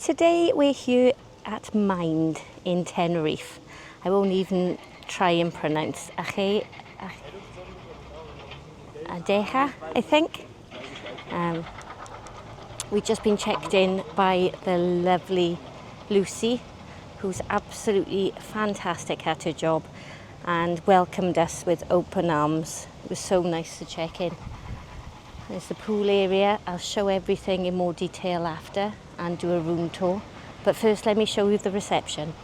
Today we're here at MYND in Tenerife. I won't even try and pronounce Adeje, I think. We've just been checked in by the lovely Lucy, who's absolutely fantastic at her job and welcomed us with open arms. It was so nice to check in. There's the pool area. I'll show everything in more detail after and do a room tour. But first let me show you the reception.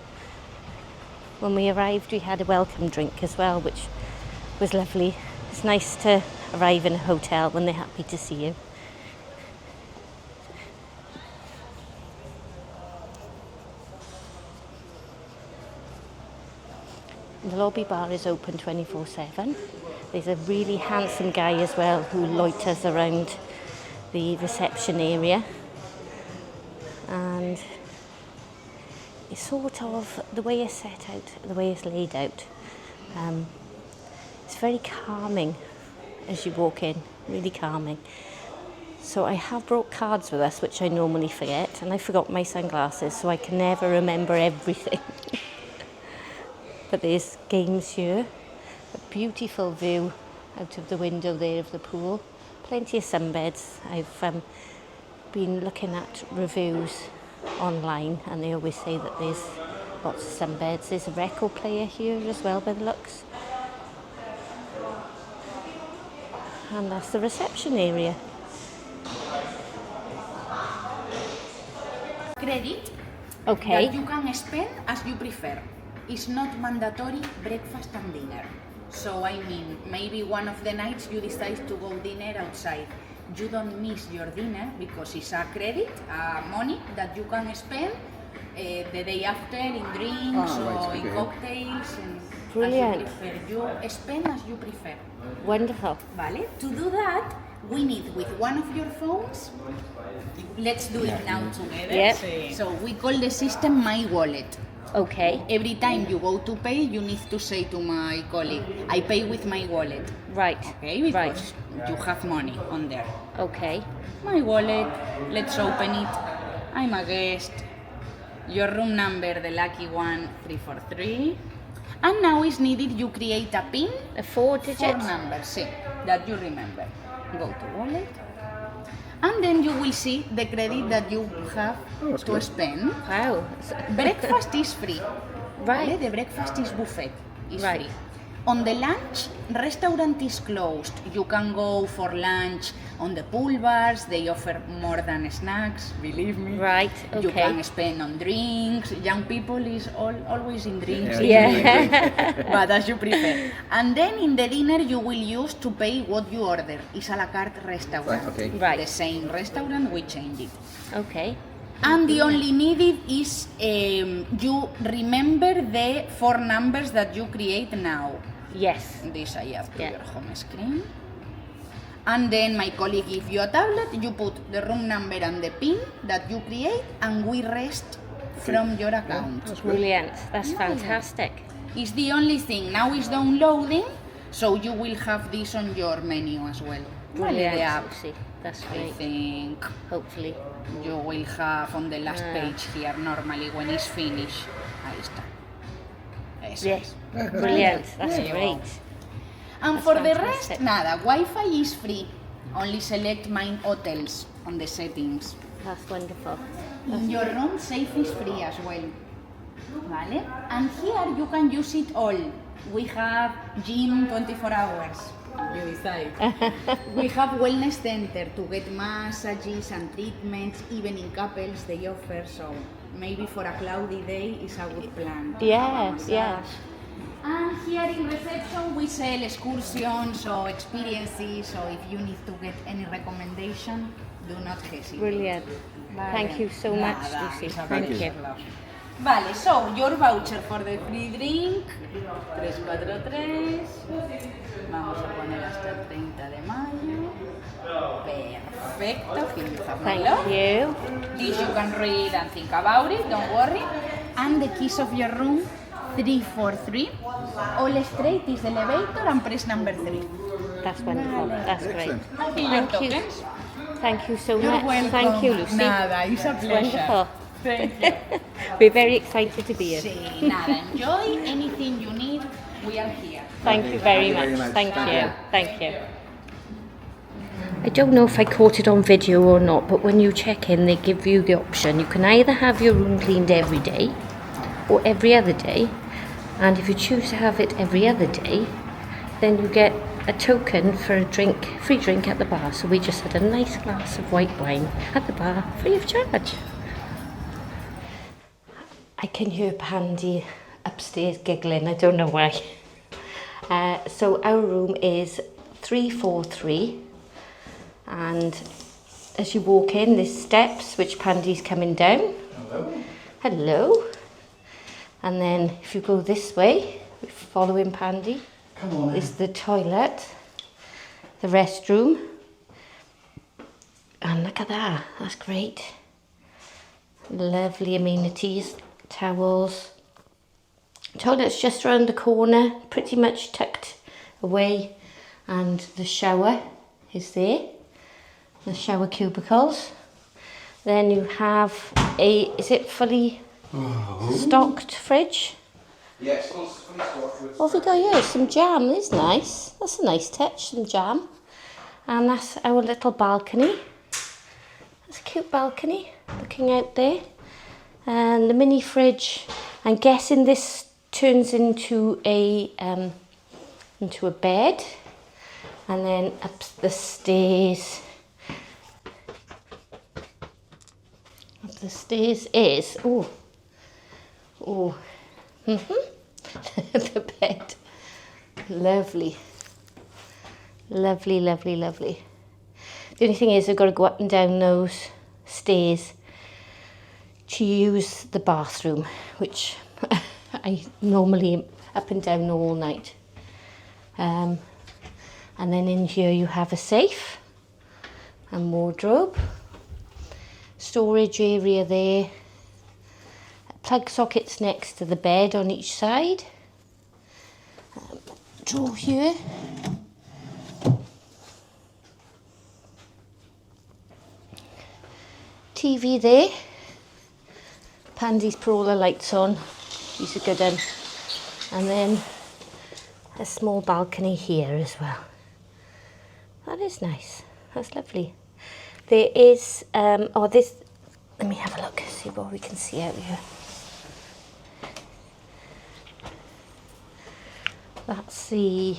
When we arrived we had a welcome drink as well, which was lovely. It's nice to arrive in a hotel when they're happy to see you. The lobby bar is open 24/7. There's a really handsome guy as well who loiters around the reception area. And it's sort of, the way it's set out, the way it's laid out, it's very calming as you walk in, really calming. So I have brought cards with us, which I normally forget, and I forgot my sunglasses, so I can never remember everything. But there's games here, a beautiful view out of the window there of the pool, plenty of sunbeds. I've been looking at reviews online and they always say that there's lots of sunbeds. There's a record player here as well by the looks. And that's the reception area. Credit Okay. that you can spend as you prefer. It's not mandatory breakfast and dinner. So I mean, maybe one of the nights you decide to go dinner outside. You don't miss your dinner because it's a credit, money that you can spend the day after in drinks or in cocktails. And Brilliant. As you prefer. You spend as you prefer. Wonderful. Vale? To do that, we need with one of your phones. Let's do it now together. Yep. So we call the system My Wallet. Okay. Every time you go to pay, you need to say to my colleague, I pay with my wallet. Right. Okay, because you have money on there. Okay. My wallet, let's open it. I'm a guest. Your room number, the lucky one, 343. And now is needed you create a PIN. A 4-digit? 4 numbers, see, that you remember. Go to wallet. And then you will see the credit that you have to spend. Wow. Breakfast is free. Right. Vale? The breakfast is buffet. It's Right. free. On the lunch, restaurant is closed. You can go for lunch on the pool bars. They offer more than snacks, believe me. Right, You okay. can spend on drinks. Young people is always in drinks. Yeah. But as you prefer. And then in the dinner you will use to pay what you order. It's a la carte restaurant. Right, okay. Right. The same restaurant, we change it. Okay. And the only needed is you remember the 4 numbers that you create now. Yes. This I add to Yeah. your home screen. And then my colleague gives you a tablet, you put the room number and the PIN that you create, and we rest from your account. Brilliant. That's fantastic. It's the only thing. Now it's downloading, so you will have this on your menu as well. Brilliant. The app. Lucy. That's I great. think Hopefully. you will have on the last page here normally when it's finished. Ahí está. Eso Yes. es. Brilliant. That's There you great. go. And That's for the fantastic. rest, nada. Wi-Fi is free. Only select MYND Hotels on the settings. That's wonderful. In your room, safe is free as well. Vale? And here you can use it all. We have gym 24 hours. You decide. We have wellness center to get massages and treatments, even in couples they offer. So maybe for a cloudy day is a good plan. Yeah, yeah. And here in reception we sell excursions or experiences, so if you need to get any recommendation, do not hesitate. Brilliant. Vale. Thank you so much, Nada, Lucy. Isabel. Thank you. Vale, so your voucher for the free drink, 343. Vamos a poner hasta el 30 de mayo. Perfecto, here you have my Thank love. you. This you can read and think about it, don't worry. And the keys of your room, 343. All straight is the elevator and press number 3. That's wonderful. That's great. And here your Thank you. tokens. Thank you so You're much. welcome. Thank you, Lucy. Nada, it's a pleasure. Wonderful. Thank you. We're very excited to be here. Sí, nada, enjoy anything you need, we are here. Thank you very much. Thank Bye. you. Thank you. I don't know if I caught it on video or not, but when you check in, they give you the option. You can either have your room cleaned every day or every other day. And if you choose to have it every other day, then you get a token for a drink, free drink at the bar. So we just had a nice glass of white wine at the bar, free of charge. I can hear Pandy upstairs giggling, I don't know why. So our room is 343, and as you walk in, there's steps which Pandy's coming down. Hello. Hello. And then if you go this way, following Pandy, Come on in. is the toilet, the restroom, and look at that, that's great. Lovely amenities, towels. Toilet's just around the corner, pretty much tucked away, and the shower is there, the shower cubicles. Then you have a, is it fully stocked fridge? Yes, fully stocked with. What have we got here? Some jam, is nice. That's a nice touch, some jam. And that's our little balcony. That's a cute balcony, looking out there. And the mini fridge, I'm guessing this turns into a bed. And then up the stairs. Up the stairs is, the bed. Lovely. Lovely, lovely, lovely. The only thing is I've got to go up and down those stairs to use the bathroom, which I normally am up and down all night. And then in here you have a safe and wardrobe. Storage area there. Plug sockets next to the bed on each side. Drawer here. TV there. Pandy's put all the lights on. She's a good one. And then a small balcony here as well. That is nice. That's lovely. There is, let me have a look, see what we can see out here. That's the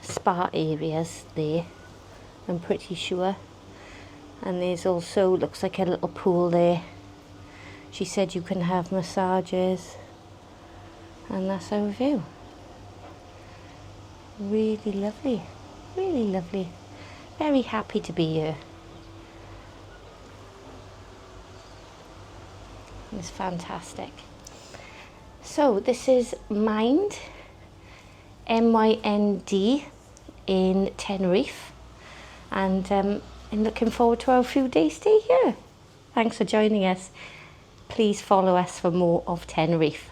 spa areas there, I'm pretty sure. And there's also, looks like a little pool there. She said you can have massages. And that's our view. Really lovely, really lovely. Very happy to be here. It's fantastic. So this is MYND, MYND in Tenerife, and I'm looking forward to our few days stay here. Thanks for joining us. Please follow us for more of Tenerife.